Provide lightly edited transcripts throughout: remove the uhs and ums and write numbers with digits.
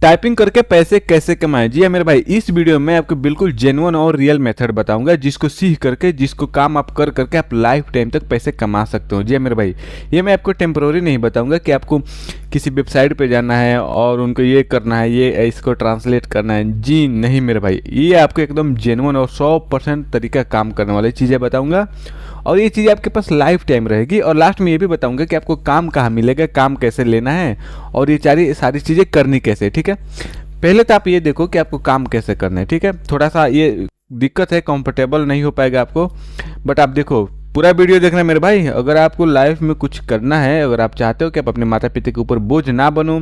Typing करके पैसे कैसे कमाएं। जी हाँ मेरे भाई, इस वीडियो में आपको बिल्कुल जेन्युइन और रियल मेथड बताऊंगा जिसको सीख करके, जिसको काम आप कर करके आप लाइफ टाइम तक पैसे कमा सकते हो। जी हाँ मेरे भाई, ये मैं आपको टेम्प्रोरी नहीं बताऊंगा कि आपको किसी वेबसाइट पे जाना है और उनको ये करना है, ये इसको ट्रांसलेट करना है। जी नहीं मेरे भाई, ये आपको एकदम जेन्युइन और 100% तरीका काम करने वाली चीज़ें बताऊंगा और ये चीज़ आपके पास लाइफ टाइम रहेगी। और लास्ट में ये भी बताऊंगा कि आपको काम कहाँ मिलेगा, काम कैसे लेना है और ये सारी चीज़ें करनी कैसे। ठीक है, पहले तो आप ये देखो कि आपको काम कैसे करना है। ठीक है, थोड़ा सा ये दिक्कत है, कंफर्टेबल नहीं हो पाएगा आपको, बट आप देखो पूरा वीडियो देखना मेरे भाई। अगर आपको लाइफ में कुछ करना है, अगर आप चाहते हो कि आप अपने माता पिता के ऊपर बोझ ना बनो,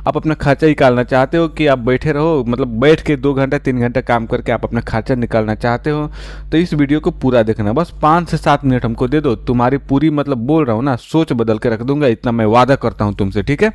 आप अपना खर्चा निकालना चाहते हो कि आप बैठे रहो, मतलब बैठ के 2 घंटा 3 घंटा काम करके आप अपना खर्चा निकालना चाहते हो, तो इस वीडियो को पूरा देखना। बस 5 से 7 मिनट हमको दे दो, तुम्हारी पूरी मतलब बोल रहा हूँ ना, सोच बदल के रख दूंगा, इतना मैं वादा करता हूँ तुमसे। ठीक है,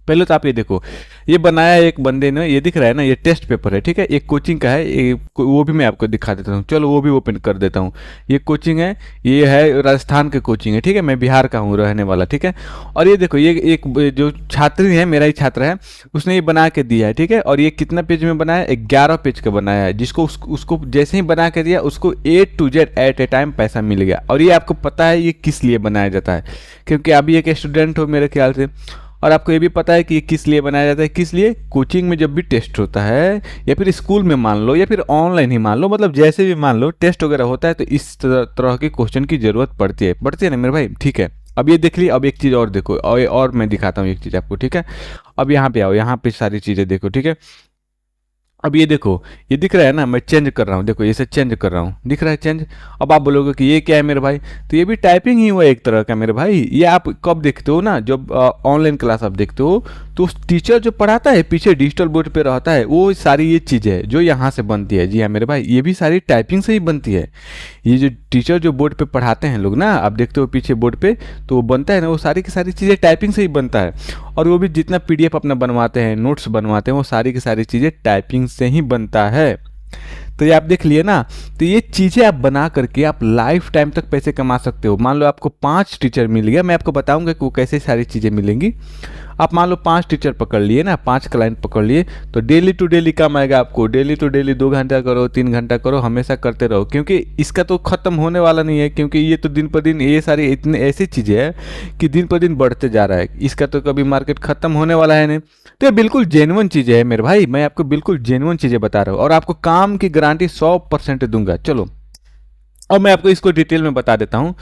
पहले तो आप ये देखो, ये बनाया एक बंदे ने, ये दिख रहा है ना, ये टेस्ट पेपर है। ठीक है, एक कोचिंग का है, वो भी मैं आपको दिखा देता हूँ। चलो वो भी ओपन कर देता हूँ। ये कोचिंग है, ये है राजस्थान के कोचिंग है। ठीक है, मैं बिहार का हूँ रहने वाला। ठीक है, और ये देखो, ये एक जो छात्री है, मेरा ही छात्र है, उसने ये बना के दिया है। ठीक है, और ये कितना पेज में बनाया है? 11 पेज का बनाया है, जिसको उसको जैसे ही बना के दिया उसको A to Z at a time पैसा मिल गया। और ये आपको पता है ये किस लिए बनाया जाता है, क्योंकि अभी एक स्टूडेंट हो मेरे ख्याल से, और आपको ये भी पता है कि ये किस लिए बनाया जाता है। किस लिए? कोचिंग में जब भी टेस्ट होता है, या फिर स्कूल में मान लो, या फिर ऑनलाइन ही मान लो, मतलब जैसे भी मान लो टेस्ट वगैरह होता है, तो इस तरह के क्वेश्चन की जरूरत पड़ती है ना मेरे भाई। ठीक है, अब ये देख ली। अब एक चीज़ और देखो, और मैं दिखाता हूँ एक चीज़ आपको। ठीक है, अब यहाँ पे आओ, यहाँ पे सारी चीज़ें देखो। ठीक है, अब ये देखो, ये दिख रहा है ना, मैं चेंज कर रहा हूँ, देखो इसे चेंज कर रहा हूँ, दिख रहा है चेंज। अब आप बोलोगे कि ये क्या है मेरे भाई, तो ये भी टाइपिंग ही हुआ एक तरह का मेरे भाई। ये आप कब देखते हो ना, जब ऑनलाइन क्लास आप देखते हो, तो टीचर जो पढ़ाता है पीछे डिजिटल बोर्ड पे रहता है, वो सारी ये चीज़ें है जो यहाँ से बनती है। जी हाँ मेरे भाई, ये भी सारी टाइपिंग से ही बनती है। ये जो टीचर जो बोर्ड पे पढ़ाते हैं लोग ना, आप देखते हो पीछे बोर्ड पे, तो वो बनता है ना, वो सारी की सारी चीज़ें टाइपिंग से ही बनता है। और वो भी जितना PDF अपना बनवाते हैं, नोट्स बनवाते हैं, वो सारी की सारी चीज़ें टाइपिंग से ही बनता है। तो ये आप देख लिए ना, तो ये चीज़ें आप बना करके आप लाइफ टाइम तक पैसे कमा सकते हो। मान लो आपको 5 टीचर मिल गया, मैं आपको बताऊंगा कि वो कैसे सारी चीज़ें मिलेंगी। आप मान लो 5 टीचर पकड़ लिए ना, 5 क्लाइंट पकड़ लिए, तो डेली टू डेली कम आएगा आपको। डेली टू डेली 2 घंटा करो, 3 घंटा करो, हमेशा करते रहो, क्योंकि इसका तो ख़त्म होने वाला नहीं है। क्योंकि ये तो दिन पर दिन, ये सारी इतनी ऐसी चीज़ें हैं कि दिन पर दिन बढ़ते जा रहा है, इसका तो कभी मार्केट ख़त्म होने वाला है नहीं। तो ये बिल्कुल जेन्युइन चीज़ें है मेरे भाई, मैं आपको बिल्कुल जेन्युइन चीज़ें बता रहा हूँ और आपको काम की गारंटी 100% दूंगा। चलो अब मैं आपको इसको डिटेल में बता देता हूँ।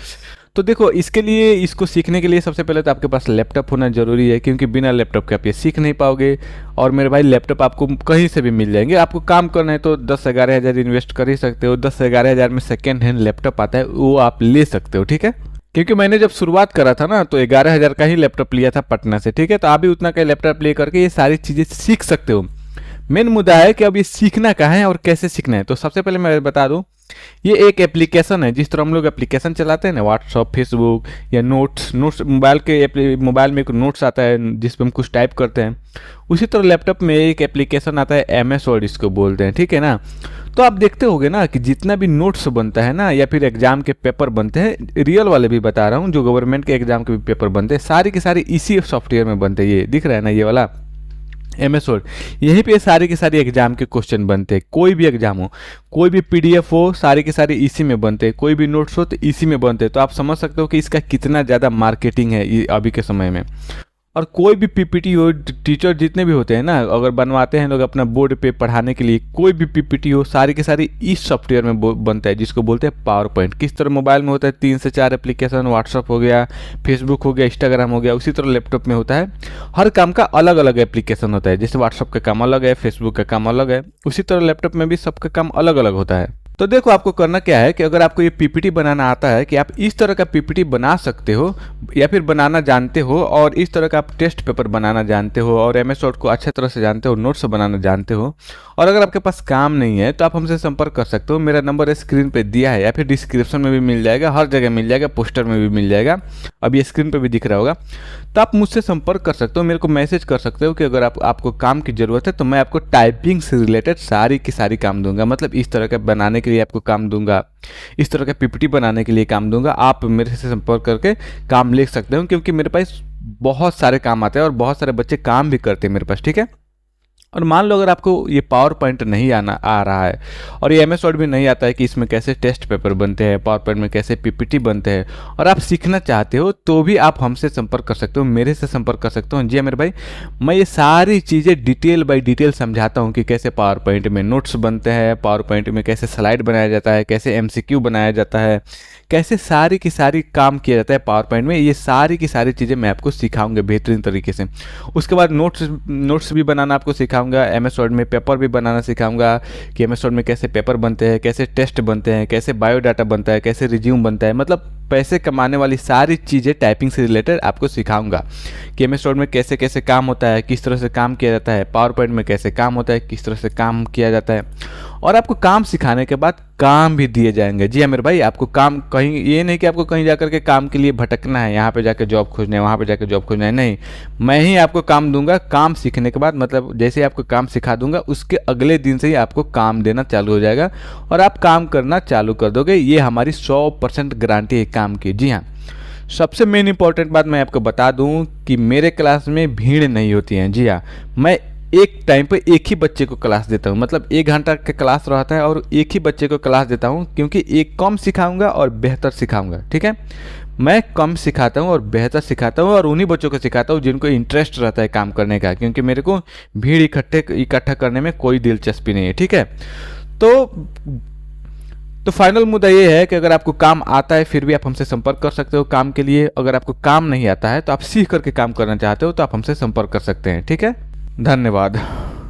तो देखो, इसके लिए, इसको सीखने के लिए सबसे पहले तो आपके पास लैपटॉप होना जरूरी है, क्योंकि बिना लैपटॉप के आप ये सीख नहीं पाओगे। और मेरे भाई, लैपटॉप आपको कहीं से भी मिल जाएंगे। आपको काम करना है तो 10-11 हज़ार इन्वेस्ट कर ही सकते हो। 10-11 हज़ार में सेकेंड हैंड लैपटॉप आता है, वो आप ले सकते हो। ठीक है, क्योंकि मैंने जब शुरुआत करा था ना, तो 11 हज़ार का ही लैपटॉप लिया था पटना से। ठीक है, तो आप भी उतना का लैपटॉप ले करके ये सारी चीज़ें सीख सकते हो। मेन मुद्दा है कि अब ये सीखना कहाँ है और कैसे सीखना है। तो सबसे पहले मैं बता दूं, ये एक एप्लीकेशन है। जिस तरह हम लोग एप्लीकेशन चलाते हैं ना, व्हाट्सअप, फेसबुक या नोट्स मोबाइल में एक नोट्स आता है जिस पर हम कुछ टाइप करते हैं, उसी तरह लैपटॉप में एक एप्लीकेशन आता है, MS वर्ड इसको बोलते हैं। ठीक है ना, तो आप देखते होगे ना कि जितना भी नोट्स बनता है ना, या फिर एग्जाम के पेपर बनते हैं, रियल वाले भी बता रहा हूँ, जो गवर्नमेंट के एग्जाम के भी पेपर बनते हैं, सारी के सारी इसी सॉफ्टवेयर में बनते हैं। ये दिख रहा है ना, ये वाला MS वर्ड, यहीं पे सारी की सारी एग्जाम के क्वेश्चन बनते हैं। कोई भी एग्जाम हो, कोई भी PDF हो, सारी के सारी इसी में बनते हैं। कोई भी नोट्स हो तो इसी में बनते हैं। तो आप समझ सकते हो कि इसका कितना ज़्यादा मार्केटिंग है ये अभी के समय में। और कोई भी PPT हो, टीचर जितने भी होते हैं ना, अगर बनवाते हैं लोग अपना बोर्ड पे पढ़ाने के लिए, कोई भी PPT हो, सारी की सारी इस सॉफ्टवेयर में बनता है, जिसको बोलते हैं पावर पॉइंट। किस तरह मोबाइल में होता है 3 से 4 एप्लीकेशन, व्हाट्सअप हो गया, फेसबुक हो गया, इंस्टाग्राम हो गया, उसी तरह लैपटॉप में होता है। हर काम का अलग अलग एप्लीकेशन होता है। जैसे व्हाट्सअप का काम अलग है, फेसबुक का काम अलग है, उसी तरह लैपटॉप में भी सबका काम अलग अलग होता है। तो देखो, आपको करना क्या है कि अगर आपको ये PPT बनाना आता है, कि आप इस तरह का PPT बना सकते हो या फिर बनाना जानते हो, और इस तरह का आप टेस्ट पेपर बनाना जानते हो, और MS वर्ड को अच्छे तरह से जानते हो, नोट्स बनाना जानते हो, और अगर आपके पास काम नहीं है तो आप हमसे संपर्क कर सकते हो। मेरा नंबर स्क्रीन पे दिया है, या फिर डिस्क्रिप्शन में भी मिल जाएगा, हर जगह मिल जाएगा, पोस्टर में भी मिल जाएगा, अब ये स्क्रीन पे भी दिख रहा होगा। तो आप मुझसे संपर्क कर सकते हो, मेरे को मैसेज कर सकते हो कि अगर आपको काम की ज़रूरत है, तो मैं आपको टाइपिंग से रिलेटेड सारी की सारी काम दूंगा। मतलब इस तरह का बनाने के लिए आपको काम दूंगा, इस तरह का PPT बनाने के लिए काम दूंगा। आप मेरे से संपर्क करके काम ले सकते हो, क्योंकि मेरे पास बहुत सारे काम आते हैं और बहुत सारे बच्चे काम भी करते हैं मेरे पास। ठीक है, और मान लो अगर आपको ये पावर पॉइंट नहीं आ रहा है और ये MS वर्ड भी नहीं आता है कि इसमें कैसे टेस्ट पेपर बनते हैं, पावर पॉइंट में कैसे PPT बनते हैं, और आप सीखना चाहते हो तो भी आप हमसे संपर्क कर सकते हो, मेरे से संपर्क कर सकते हो। जी हाँ मेरे भाई, मैं ये सारी चीज़ें डिटेल बाय डिटेल समझाता हूँ कि कैसे पावर पॉइंट में नोट्स बनते हैं, पावर पॉइंट में कैसे स्लाइड बनाया जाता है, कैसे MCQ बनाया जाता है, कैसे सारी की सारी काम किया जाता है पावर पॉइंट में। ये सारी की सारी चीज़ें मैं आपको सिखाऊंगा बेहतरीन तरीके से। उसके बाद नोट्स भी बनाना आपको सिखाऊंगा, MS वर्ड में पेपर भी बनाना सिखाऊंगा कि MS वर्ड में कैसे पेपर बनते हैं, कैसे टेस्ट बनते हैं, कैसे बायोडाटा बनता है, कैसे रिज्यूम बनता है, मतलब पैसे कमाने वाली सारी चीज़ें टाइपिंग से रिलेटेड आपको सिखाऊंगा कि MS वर्ड में कैसे कैसे काम होता है, किस तरह से काम किया जाता है, पावर पॉइंट में कैसे काम होता है, किस तरह से काम किया जाता है। और आपको काम सिखाने के बाद काम भी दिए जाएंगे। जी हाँ मेरे भाई, आपको काम कहीं, ये नहीं कि आपको कहीं जाकर के काम के लिए भटकना है, यहाँ पे जाकर जॉब खोजना है, वहाँ पे जाकर जॉब खोजना है, नहीं, मैं ही आपको काम दूंगा। काम सीखने के बाद मतलब जैसे आपको काम सिखा दूंगा उसके अगले दिन से ही आपको काम देना चालू हो जाएगा और आप काम करना चालू कर दोगे। ये हमारी 100% गारंटी है काम की। जी हाँ, सबसे मेन इंपॉर्टेंट बात मैं आपको बता दूं कि मेरे क्लास में भीड़ नहीं होती है। जी हाँ, मैं एक टाइम पे एक ही बच्चे को क्लास देता हूँ, मतलब 1 घंटा का क्लास रहता है और एक ही बच्चे को क्लास देता हूँ, क्योंकि एक कम सिखाऊंगा और बेहतर सिखाऊंगा। ठीक है, मैं कम सिखाता हूँ और बेहतर सिखाता हूँ और उन्हीं बच्चों को सिखाता हूँ जिनको इंटरेस्ट रहता है काम करने का, क्योंकि मेरे को भीड़ इकट्ठा करने में कोई दिलचस्पी नहीं है। ठीक है, तो फाइनल मुद्दा ये है कि अगर आपको काम आता है फिर भी आप हमसे संपर्क कर सकते हो काम के लिए। अगर आपको काम नहीं आता है तो आप सीख करके काम करना चाहते हो तो आप हमसे संपर्क कर सकते हैं। ठीक है, धन्यवाद।